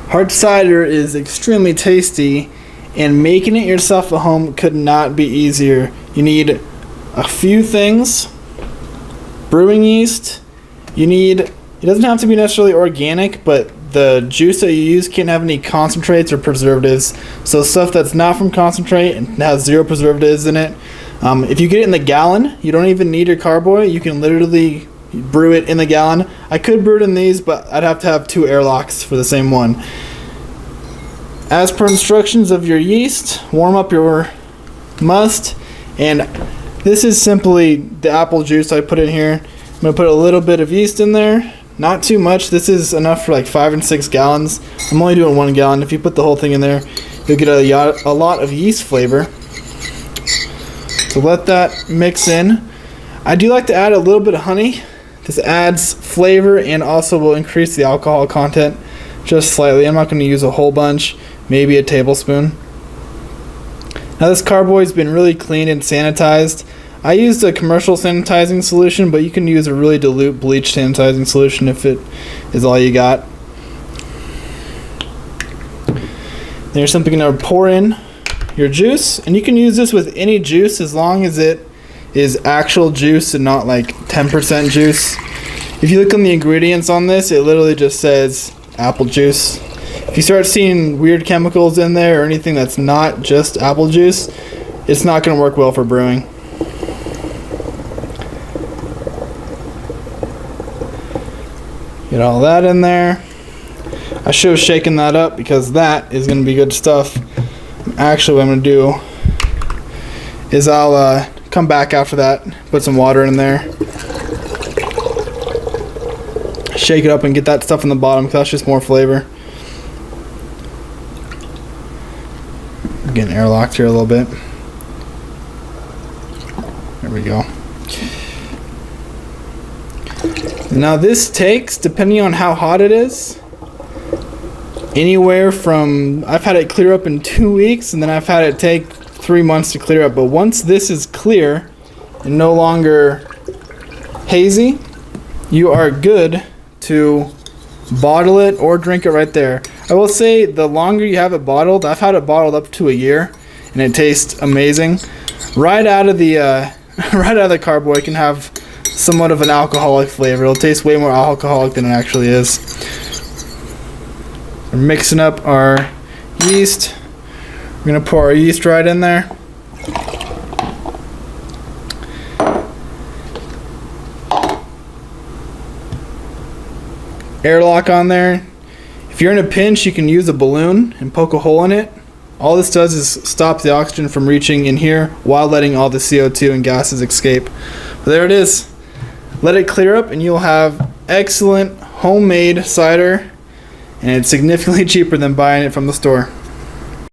Hard cider is extremely tasty, and making it yourself at home could not be easier. You need a few things: brewing yeast. It doesn't have to be necessarily organic, but the juice that you use can't have any concentrates or preservatives. So stuff that's not from concentrate and has zero preservatives in it. If you get it in the gallon, you don't even need your carboy. You can literally brew it in the gallon. I could brew it in these, but I'd have to have 2 airlocks for the same one. As per instructions of your yeast, warm up your must, and this is simply the apple juice I put in here. I'm going to put a little bit of yeast in there, not too much. This is enough for like 5 and 6 gallons. I'm only doing 1 gallon. If you put the whole thing in there, you'll get a lot of yeast flavor. So let that mix in. I do like to add a little bit of honey. This adds flavor and also will increase the alcohol content just slightly. I'm not going to use a whole bunch, maybe a tablespoon. Now this carboy's been really cleaned and sanitized. I used a commercial sanitizing solution, but you can use a really dilute bleach sanitizing solution if it is all you got. There's something going to pour in your juice, and you can use this with any juice as long as it is actual juice and not like 10% juice. If you look on the ingredients on this, it literally just says apple juice. If you start seeing weird chemicals in there or anything that's not just apple juice, it's not going to work well for brewing. Get all that in there. I should have shaken that up because that is going to be good stuff. Actually, what I'm going to do is I'll come back after that, put some water in there, shake it up and get that stuff in the bottom because that's just more flavor. I'm getting airlocked here a little bit. There we go. Now this takes, depending on how hot it is, anywhere from, I've had it clear up in 2 weeks, and then I've had it take 3 months to clear up. But once this is clear and no longer hazy, you are good to bottle it or drink it right there. I will say the longer you have it bottled, I've had it bottled up to a year, and it tastes amazing. Right out of the carboy, it can have somewhat of an alcoholic flavor. It'll taste way more alcoholic than it actually is. We're mixing up our yeast. We're going to pour our yeast right in there. Airlock on there. If you're in a pinch, you can use a balloon and poke a hole in it. All this does is stop the oxygen from reaching in here while letting all the CO2 and gases escape. But there it is. Let it clear up and you'll have excellent homemade cider, and it's significantly cheaper than buying it from the store.